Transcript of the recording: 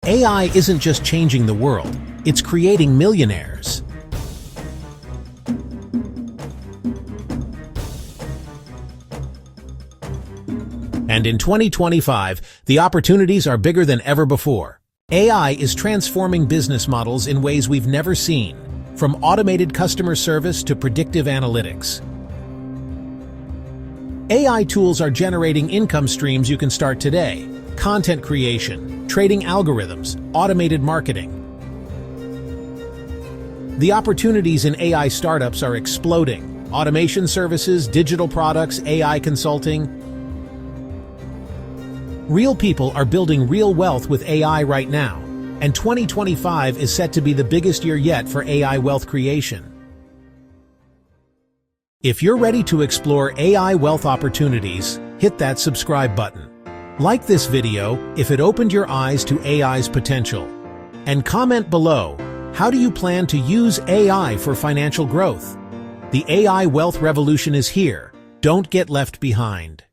AI isn't just changing the world, it's creating millionaires. And in 2025, the opportunities are bigger than ever before. AI is transforming business models in ways we've never seen, from automated customer service to predictive analytics. AI tools are generating income streams you can start today: content creation, trading algorithms, automated marketing. The opportunities in AI startups are exploding: automation services, digital products, AI consulting. Real people are building real wealth with AI right now, and 2025 is set to be the biggest year yet for AI wealth creation. If you're ready to explore AI wealth opportunities, hit that subscribe button. Like this video if it opened your eyes to AI's potential. And comment below, how do you plan to use AI for financial growth? The AI wealth revolution is here. Don't get left behind.